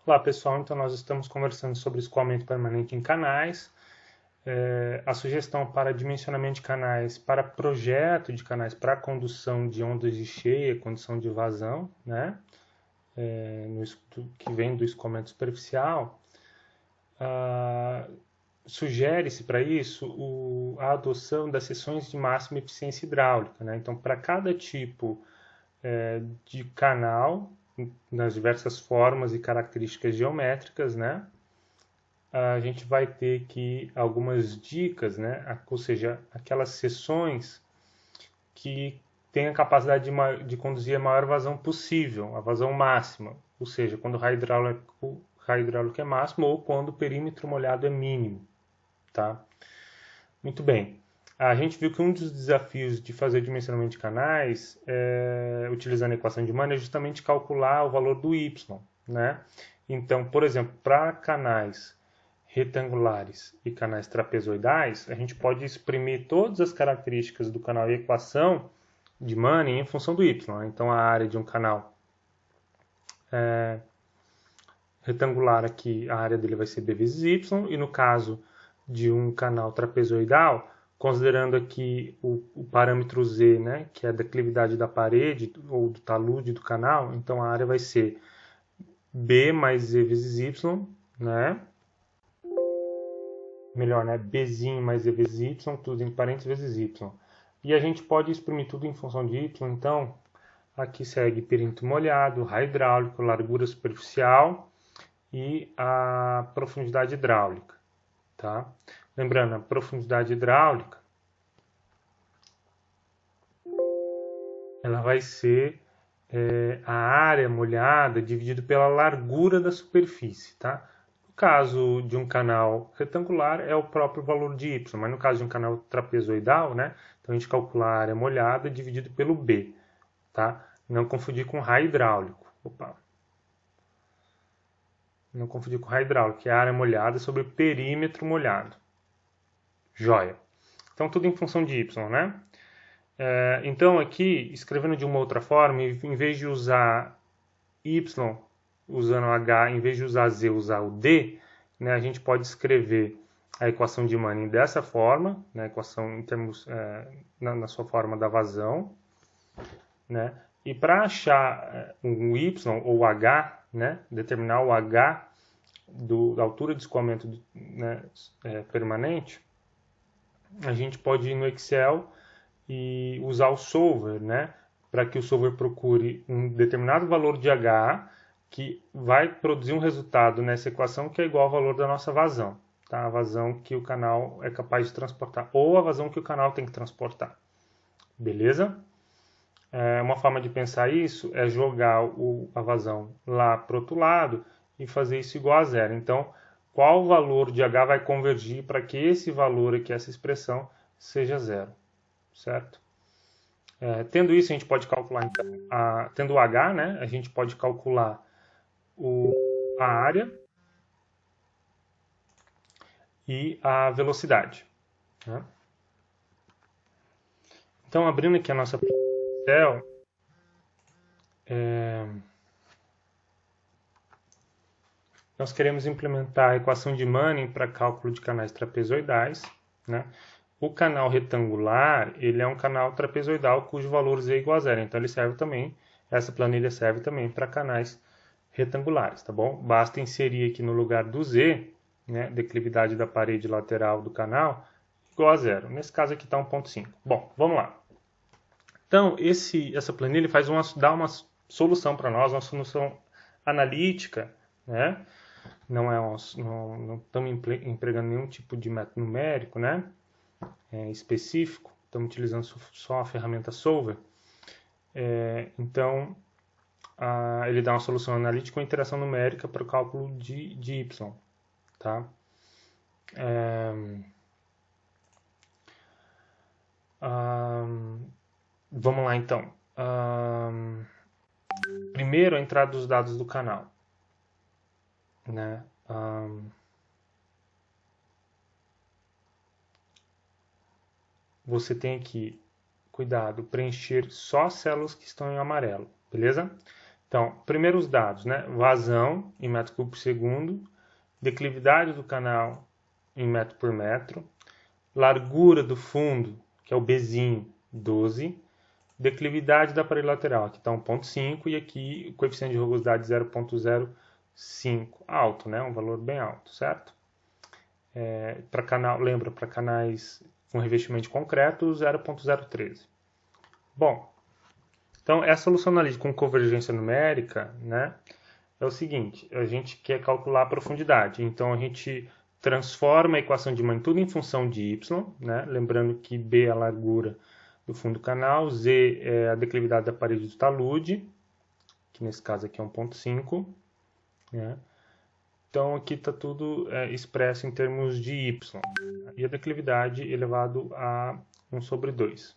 Olá pessoal, então nós estamos conversando sobre escoamento permanente em canais, a sugestão para dimensionamento de canais, para projeto de canais para condução de ondas de cheia, condição de vazão, né? Que vem do escoamento superficial. Sugere-se para isso a adoção das seções de máxima eficiência hidráulica, né? Então, para cada tipo de canal, nas diversas formas e características geométricas, né? A gente vai ter que algumas dicas, né? Ou seja, aquelas seções que têm a capacidade de conduzir a maior vazão possível, a vazão máxima, ou seja, quando o raio hidráulico é máximo ou quando o perímetro molhado é mínimo, tá? Muito bem. A gente viu que um dos desafios de fazer dimensionamento de canais, utilizando a equação de Mann, é justamente calcular o valor do y, né? Então, por exemplo, para canais retangulares e canais trapezoidais, a gente pode exprimir todas as características do canal e equação de Manning em função do y. Então, a área de um canal retangular aqui, a área dele vai ser b vezes y, e no caso de um canal trapezoidal, considerando aqui o parâmetro z, né, que é a declividade da parede ou do talude do canal, então a área vai ser b mais z vezes y, né? Melhor, né? Bzinho mais z vezes y, tudo em parênteses vezes y. E a gente pode exprimir tudo em função de y, então aqui segue perímetro molhado, raio hidráulico, largura superficial e a profundidade hidráulica, tá? Lembrando, a profundidade hidráulica, ela vai ser a área molhada dividido pela largura da superfície, tá? No caso de um canal retangular é o próprio valor de y, mas no caso de um canal trapezoidal, né? Então a gente calcula a área molhada dividido pelo b, tá? Não confundir com raio hidráulico. Opa. Não confundir com raio hidráulico, que é a área molhada sobre o perímetro molhado. Joia. Então tudo em função de y, né? Então aqui, escrevendo de uma outra forma, em vez de usar y usando h, em vez de usar z, usar o d, né, a gente pode escrever a equação de Manning dessa forma, né, a equação em termos, na sua forma da vazão, né, e para achar um y ou h, né, determinar o h da altura de escoamento né, permanente, a gente pode ir no Excel e usar o solver, né, para que o solver procure um determinado valor de h que vai produzir um resultado nessa equação que é igual ao valor da nossa vazão, tá? A vazão que o canal é capaz de transportar ou a vazão que o canal tem que transportar, beleza? Uma forma de pensar isso é jogar a vazão lá para o outro lado e fazer isso igual a zero. Então, qual o valor de h vai convergir para que esse valor aqui, essa expressão, seja zero, certo? Tendo isso, a gente pode calcular, então, tendo o h, né, a gente pode calcular a área e a velocidade, né? Então, abrindo aqui a nossa Excel, nós queremos implementar a equação de Manning para cálculo de canais trapezoidais, né? O canal retangular, ele é um canal trapezoidal cujo valor z é igual a zero. Então, ele serve também, essa planilha serve também para canais retangulares, tá bom? Basta inserir aqui no lugar do z, né, declividade da parede lateral do canal, igual a zero. Nesse caso aqui está 1,5. Bom, vamos lá. Então, essa planilha dá uma solução para nós, uma solução analítica, né? Não estamos empregando nenhum tipo de método numérico, né? Específico, estamos utilizando só a ferramenta Solver. Então, ele dá uma solução analítica com interação numérica para o cálculo de y, tá? Vamos lá, então. Primeiro, a entrada dos dados do canal, né? Você tem que, cuidado, preencher só as células que estão em amarelo, beleza? Então, primeiro os dados, né? Vazão em metro cúbico por segundo, declividade do canal em metro por metro, largura do fundo, que é o Bzinho, 12, declividade da parede lateral, aqui está 1,5 e aqui o coeficiente de rugosidade 0,05, alto, né? Um valor bem alto, certo? Para canal, lembra, para canais com revestimento de concreto, 0,013. Bom, então essa solução analítica com convergência numérica, né, é o seguinte, a gente quer calcular a profundidade, então a gente transforma a equação de magnitude em função de y, né, lembrando que B é a largura do fundo do canal, Z é a declividade da parede do talude, que nesse caso aqui é 1,5, né. Então aqui está tudo expresso em termos de y, e a declividade elevado a 1 sobre 2.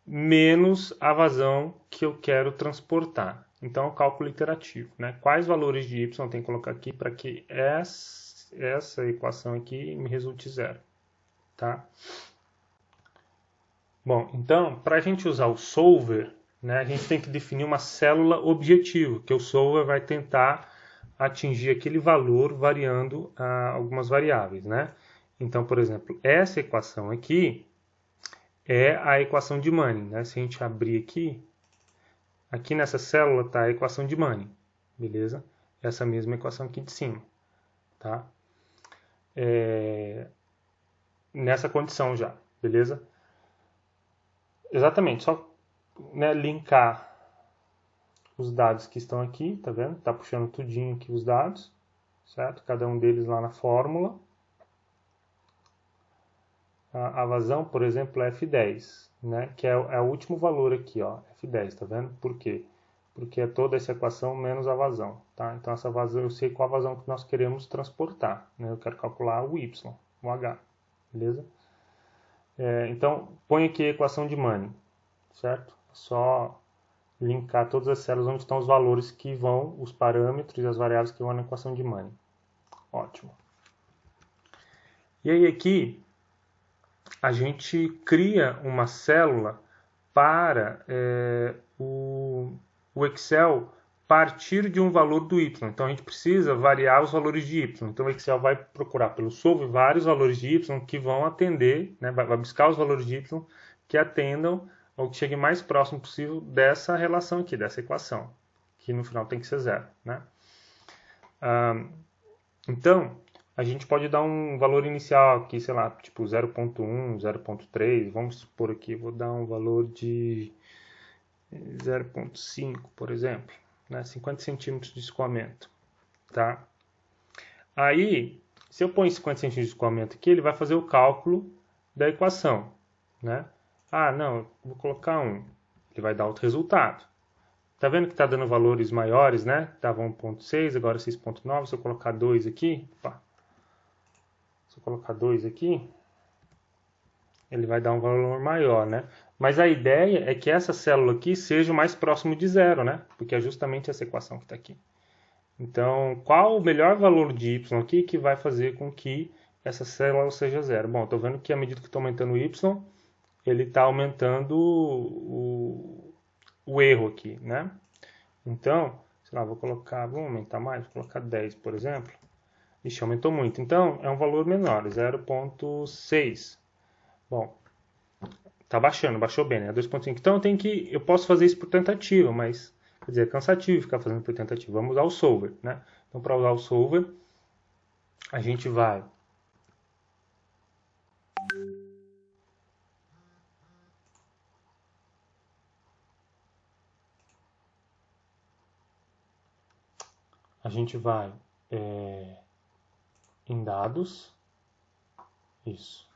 Menos a vazão que eu quero transportar. Então, o cálculo iterativo, né? Quais valores de y eu tenho que colocar aqui para que essa equação aqui me resulte zero, tá? Bom, então, para a gente usar o solver, né, a gente tem que definir uma célula objetivo, que o solver vai tentar atingir aquele valor variando algumas variáveis, né? Então, por exemplo, essa equação aqui é a equação de Manning, né? Se a gente abrir aqui nessa célula está a equação de Manning, beleza? Essa mesma equação aqui de cima, tá? Nessa condição já, beleza? Exatamente, só, né, linkar os dados que estão aqui, tá vendo? Tá puxando tudinho aqui os dados, certo? Cada um deles lá na fórmula. A vazão, por exemplo, é F10, né? Que é o último valor aqui, ó, F10, tá vendo? Por quê? Porque é toda essa equação menos a vazão, tá? Então essa vazão, eu sei qual a vazão que nós queremos transportar, né? Eu quero calcular o Y, o H, beleza? Então, põe aqui a equação de Manning, certo? É só linkar todas as células onde estão os valores que vão, os parâmetros e as variáveis que vão na equação de Manning. Ótimo. E aí aqui, a gente cria uma célula para o Excel partir de um valor do y. Então a gente precisa variar os valores de y. Então o Excel vai procurar pelo solver vários valores de y que vão atender, né, vai buscar os valores de y que atendam ou que cheguem mais próximo possível dessa relação aqui, dessa equação, que no final tem que ser zero, né? Então, a gente pode dar um valor inicial aqui, sei lá, tipo 0,1, 0,3, vamos supor aqui, vou dar um valor de 0,5, por exemplo, né? 50 centímetros de escoamento, tá? Aí, se eu ponho 50 centímetros de escoamento aqui, ele vai fazer o cálculo da equação, né? Ah, não, vou colocar 1, ele vai dar outro resultado. Tá vendo que está dando valores maiores, né? Estava 1,6, agora 6,9, se eu colocar 2 aqui, opa. Se eu colocar 2 aqui, ele vai dar um valor maior, né? Mas a ideia é que essa célula aqui seja o mais próximo de zero, né? Porque é justamente essa equação que está aqui. Então, qual o melhor valor de y aqui que vai fazer com que essa célula seja zero? Bom, estou vendo que à medida que estou aumentando o y, ele está aumentando o erro aqui, né? Então, sei lá, vamos aumentar mais, vou colocar 10, por exemplo. Ixi, aumentou muito. Então, é um valor menor, 0,6. Bom, tá baixando, baixou bem, né? 2,5. Então, eu posso fazer isso por tentativa, mas, quer dizer, é cansativo ficar fazendo por tentativa. Vamos usar o solver, né? Então, para usar o solver, a gente vai em dados, isso.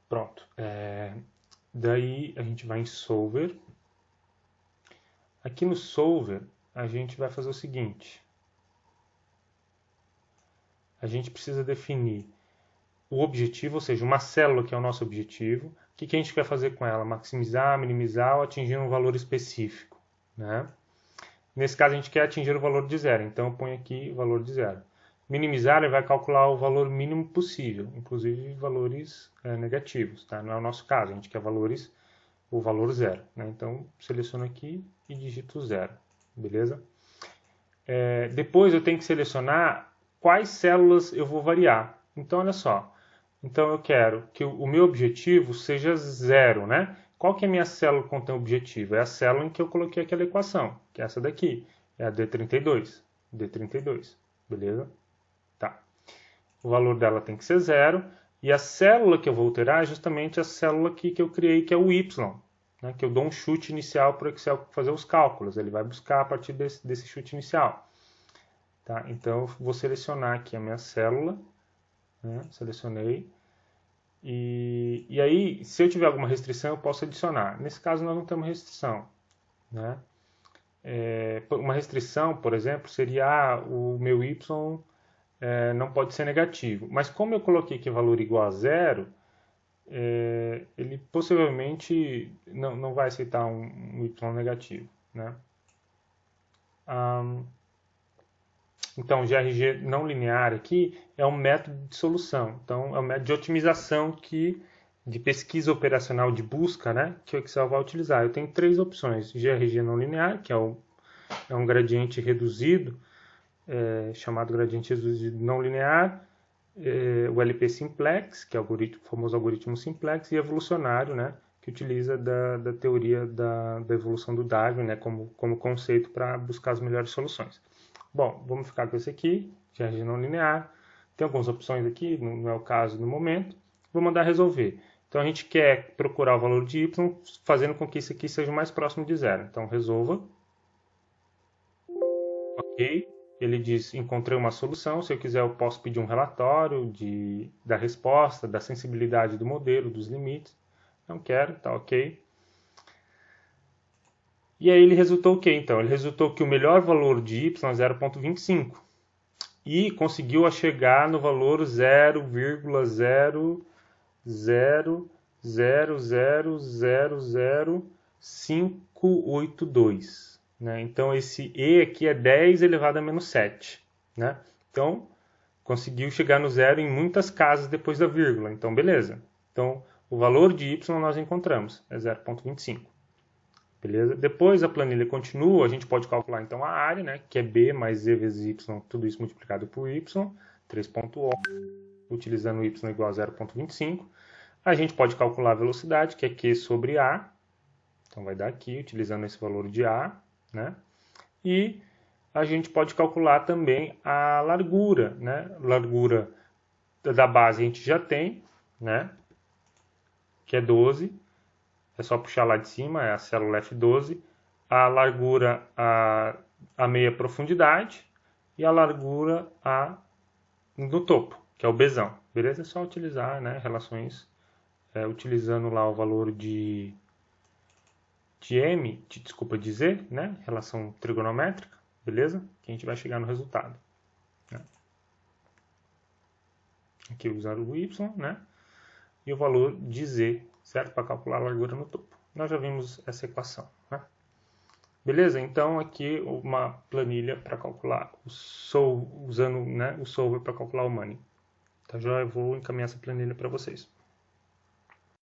Pronto. Daí a gente vai em solver. Aqui no solver, a gente vai fazer o seguinte. A gente precisa definir o objetivo, ou seja, uma célula que é o nosso objetivo. O que a gente quer fazer com ela? Maximizar, minimizar ou atingir um valor específico, né? Nesse caso, a gente quer atingir o valor de zero, então eu ponho aqui o valor de zero. minimizar, ele vai calcular o valor mínimo possível, inclusive valores negativos, tá? Não é o nosso caso, a gente quer o valor zero, né? Então, seleciono aqui e digito zero, beleza? Depois eu tenho que selecionar quais células eu vou variar. Então, olha só. Então, eu quero que o meu objetivo seja zero, né? Qual que é a minha célula que contém objetivo? É a célula em que eu coloquei aquela equação, que é essa daqui. É a D32. D32, beleza? Tá. O valor dela tem que ser zero. E a célula que eu vou alterar é justamente a célula aqui que eu criei, que é o Y. Né? Que eu dou um chute inicial para o Excel fazer os cálculos. Ele vai buscar a partir desse chute inicial. Tá? Então, eu vou selecionar aqui a minha célula. Né? Selecionei. E aí, se eu tiver alguma restrição, eu posso adicionar. Nesse caso, nós não temos restrição. Né? Uma restrição, por exemplo, seria o meu y não pode ser negativo. Mas como eu coloquei que é valor igual a zero, ele possivelmente não vai aceitar um y negativo. Né? Então, GRG não linear aqui é um método de solução. Então, é um método de otimização de pesquisa operacional de busca, né, que o Excel vai utilizar. Eu tenho três opções. GRG não linear, que é um gradiente reduzido, chamado gradiente reduzido não linear, o LP simplex, que é o famoso algoritmo simplex, e evolucionário, né, que utiliza da teoria da evolução do Darwin, né, como conceito para buscar as melhores soluções. Bom, vamos ficar com esse aqui, GRG não linear. Tem algumas opções aqui, não é o caso no momento. Vou mandar resolver. Então a gente quer procurar o valor de y, fazendo com que isso aqui seja o mais próximo de zero. Então resolva. Ok. Ele diz, encontrei uma solução. Se eu quiser, eu posso pedir um relatório da resposta, da sensibilidade do modelo, dos limites. Não quero, tá ok. E aí ele resultou o quê, então? Ele resultou que o melhor valor de y é 0,25. E conseguiu chegar no valor 0,000000582. Né? Então, esse E aqui é 10 elevado a menos 7. Né? Então, conseguiu chegar no zero em muitas casas depois da vírgula. Então, beleza. Então, o valor de y nós encontramos, é 0,25. Beleza? Depois a planilha continua, a gente pode calcular então a área, né, que é B mais Z vezes Y, tudo isso multiplicado por Y, 3.11, utilizando Y igual a 0.25. A gente pode calcular a velocidade, que é Q sobre A, então vai dar aqui, utilizando esse valor de A, né? E a gente pode calcular também a largura, né? Largura da base a gente já tem, né? Que é 12. É só puxar lá de cima, é a célula F12, a largura a meia profundidade e a largura no topo, que é o Bzão. Beleza? É só utilizar, né, relações, utilizando lá o valor de M, de Z, né, relação trigonométrica, beleza? Que a gente vai chegar no resultado. Né? Aqui usando o Y, né? E o valor de Z, certo? Para calcular a largura no topo. Nós já vimos essa equação, né? Beleza? Então, aqui uma planilha para calcular, usando, né, o solver para calcular o money. Tá, já eu vou encaminhar essa planilha para vocês.